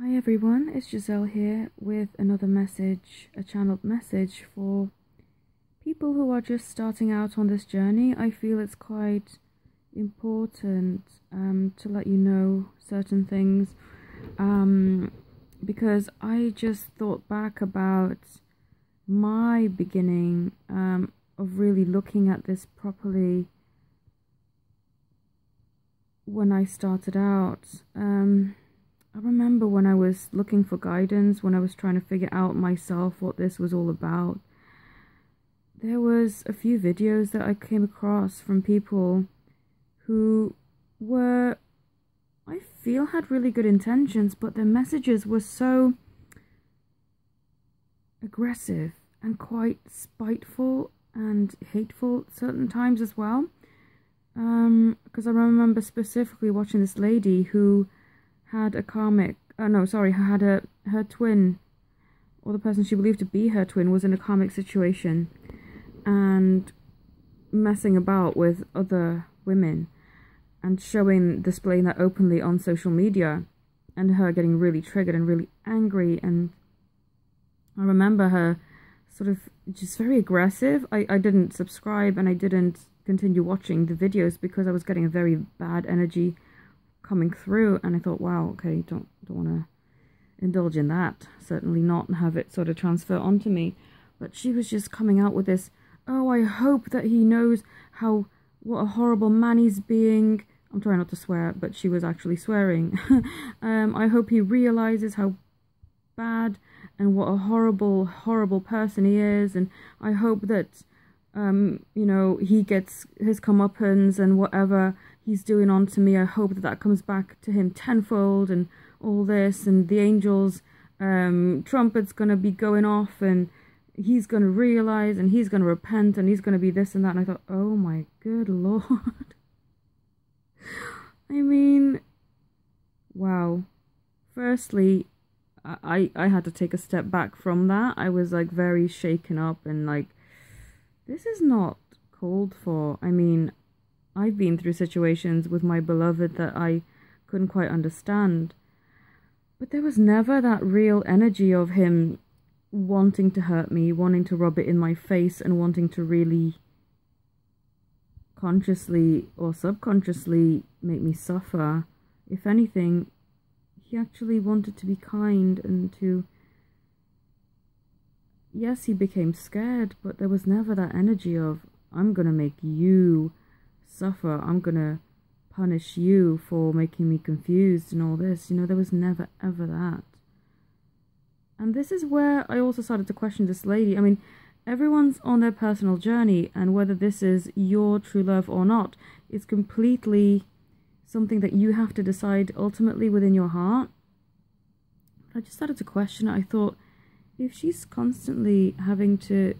Hi everyone, it's Giselle here with another message, a channeled message for people who are just starting out on this journey. I feel it's quite important to let you know certain things because I just thought back about my beginning of really looking at this properly when I started out. I remember when I was looking for guidance, when I was trying to figure out myself what this was all about, there was a few videos that I came across from people who were, I feel, had really good intentions, but their messages were so aggressive and quite spiteful and hateful at certain times as well. Because I remember specifically watching this lady who had a her twin, or the person she believed to be her twin, was in a karmic situation and messing about with other women and displaying that openly on social media, and her getting really triggered and really angry. And I remember her sort of just very aggressive. I didn't subscribe and I didn't continue watching the videos because I was getting a very bad energy coming through, and I thought, wow, okay, don't want to indulge in that, certainly not have it sort of transfer onto me. But she was just coming out with this, oh, I hope that he knows what a horrible man he's being. I'm trying not to swear, but she was actually swearing. I hope he realizes how bad and what a horrible person he is, and I hope that he gets his comeuppance and whatever he's doing onto me, I hope that comes back to him tenfold, and all this, and the angels trumpet's gonna be going off, and he's gonna realize, and he's gonna repent, and he's gonna be this and that. And I thought, oh my good lord. I mean, wow. Firstly, I had to take a step back from that. I was like very shaken up and like, this is not called for. I mean, I've been through situations with my beloved that I couldn't quite understand. But there was never that real energy of him wanting to hurt me, wanting to rub it in my face, and wanting to really consciously or subconsciously make me suffer. If anything, he actually wanted to be kind and to... Yes, he became scared, but there was never that energy of, I'm gonna make you suffer, I'm gonna punish you for making me confused and all this. There was never ever that. And this is where I also started to question this lady. I mean, everyone's on their personal journey, and whether this is your true love or not is completely something that you have to decide ultimately within your heart. But I just started to question it. I thought, if she's constantly having to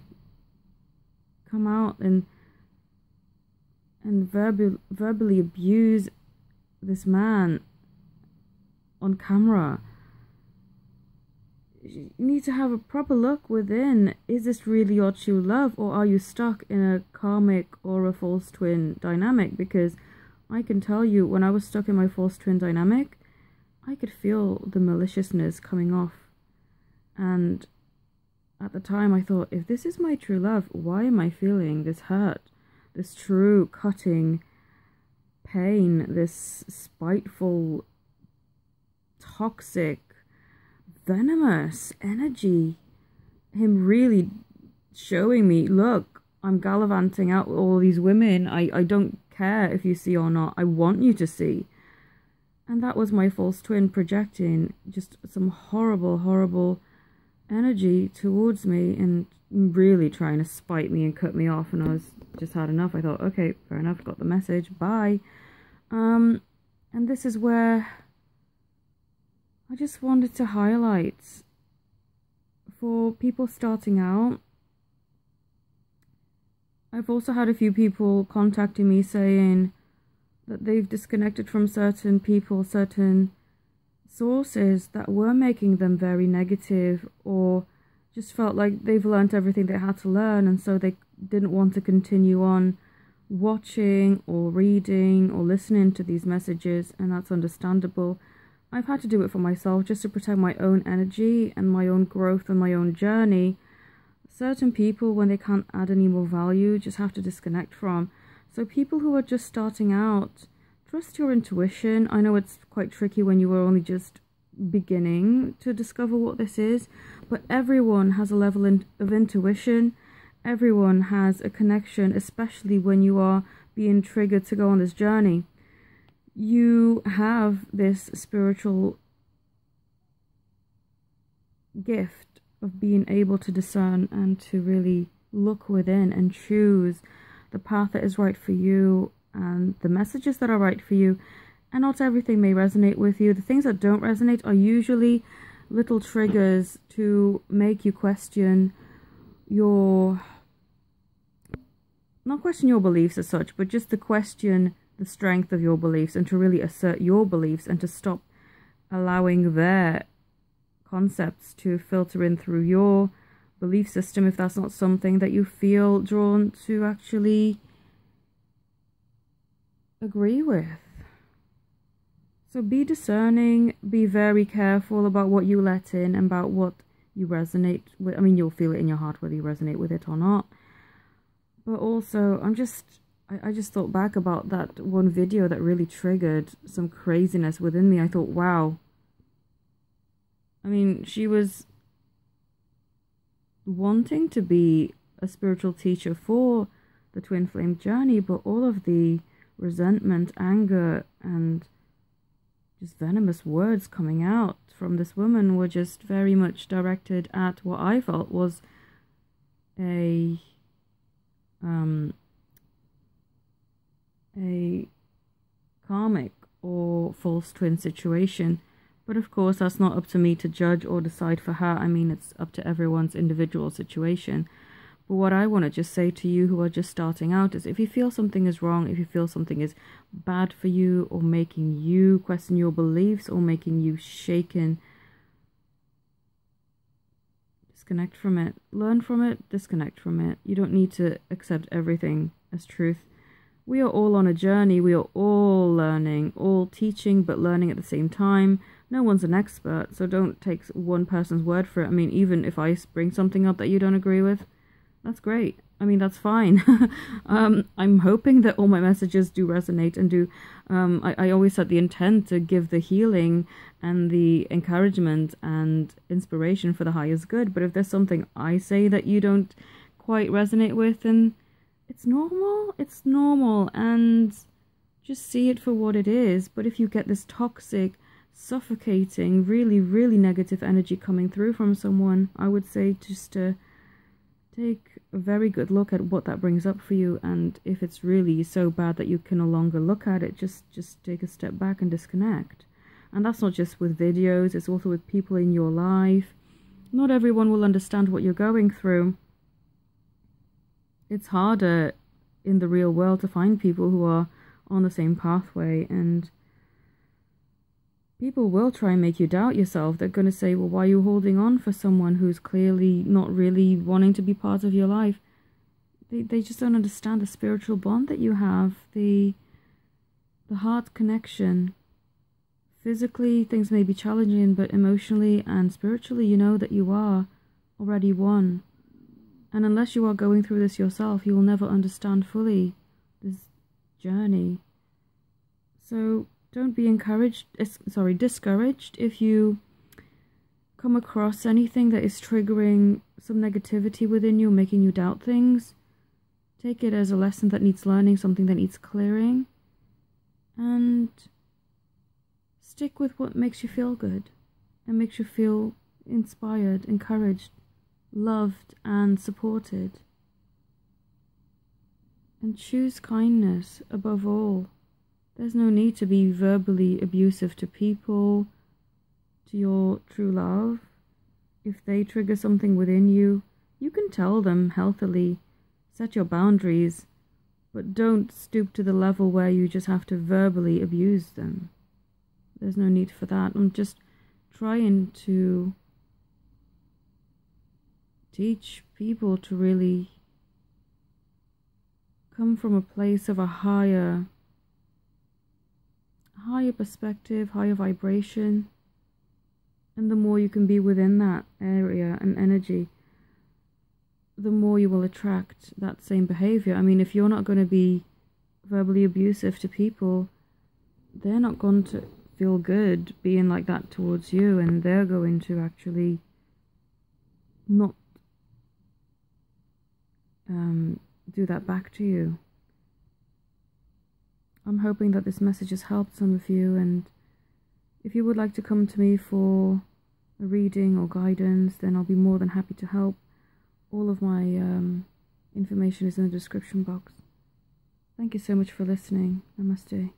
come out and verbally abuse this man on camera, you need to have a proper look within. Is this really your true love, or are you stuck in a karmic or a false twin dynamic? Because I can tell you, when I was stuck in my false twin dynamic, I could feel the maliciousness coming off. And at the time I thought, if this is my true love, why am I feeling this hurt? This true cutting pain, this spiteful, toxic, venomous energy. Him really showing me, look, I'm gallivanting out with all these women. I don't care if you see or not. I want you to see. And that was my false twin projecting just some horrible energy towards me and really trying to spite me and cut me off. And I was just had enough. I thought, okay, fair enough, got the message, bye. And this is where I just wanted to highlight for people starting out. I've also had a few people contacting me saying that they've disconnected from certain people, certain sources that were making them very negative, or just felt like they've learned everything they had to learn, and so they didn't want to continue on watching or reading or listening to these messages, and that's understandable. I've had to do it for myself just to protect my own energy and my own growth and my own journey. Certain people, when they can't add any more value, just have to disconnect from. So people who are just starting out, trust your intuition. I know it's quite tricky when you are only just beginning to discover what this is, but everyone has a level of intuition. Everyone has a connection, especially when you are being triggered to go on this journey. You have this spiritual gift of being able to discern and to really look within and choose the path that is right for you and the messages that are right for you. And not everything may resonate with you. The things that don't resonate are usually little triggers to make you question not question your beliefs as such, but just to question the strength of your beliefs and to really assert your beliefs and to stop allowing their concepts to filter in through your belief system if that's not something that you feel drawn to actually agree with. So be discerning, be very careful about what you let in and about what you resonate with. I mean, you'll feel it in your heart whether you resonate with it or not. But also, I just thought back about that one video that really triggered some craziness within me. I thought, wow. I mean, she was wanting to be a spiritual teacher for the twin flame journey, but all of the resentment, anger, and just venomous words coming out from this woman were just very much directed at what I felt was a karmic or false twin situation. But of course, that's not up to me to judge or decide for her. I mean, it's up to everyone's individual situation. But what I want to just say to you who are just starting out is if you feel something is wrong, if you feel something is bad for you or making you question your beliefs or making you shaken, disconnect from it. Learn from it, disconnect from it. You don't need to accept everything as truth. We are all on a journey. We are all learning, all teaching, but learning at the same time. No one's an expert, so don't take one person's word for it. I mean, even if I bring something up that you don't agree with, that's great. I mean, that's fine. I'm hoping that all my messages do resonate and do... I always had the intent to give the healing and the encouragement and inspiration for the highest good. But if there's something I say that you don't quite resonate with, then it's normal. It's normal. And just see it for what it is. But if you get this toxic, suffocating, really, really negative energy coming through from someone, I would say just to take a very good look at what that brings up for you, and if it's really so bad that you can no longer look at it, just take a step back and disconnect. And that's not just with videos, it's also with people in your life. Not everyone will understand what you're going through. It's harder in the real world to find people who are on the same pathway, and people will try and make you doubt yourself. They're going to say, well, why are you holding on for someone who's clearly not really wanting to be part of your life? They just don't understand the spiritual bond that you have, the heart connection. Physically, things may be challenging, but emotionally and spiritually, you know that you are already one. And unless you are going through this yourself, you will never understand fully this journey. So don't be discouraged if you come across anything that is triggering some negativity within you, making you doubt things. Take it as a lesson that needs learning, something that needs clearing. And stick with what makes you feel good and makes you feel inspired, encouraged, loved, and supported. And choose kindness above all. There's no need to be verbally abusive to people, to your true love. If they trigger something within you, you can tell them healthily, set your boundaries, but don't stoop to the level where you just have to verbally abuse them. There's no need for that. I'm just trying to teach people to really come from a place of a higher higher perspective, higher vibration. And the more you can be within that area and energy, the more you will attract that same behavior. I mean, if you're not going to be verbally abusive to people, they're not going to feel good being like that towards you, and they're going to actually not do that back to you. I'm hoping that this message has helped some of you, and if you would like to come to me for a reading or guidance, then I'll be more than happy to help. All of my information is in the description box. Thank you so much for listening. Namaste.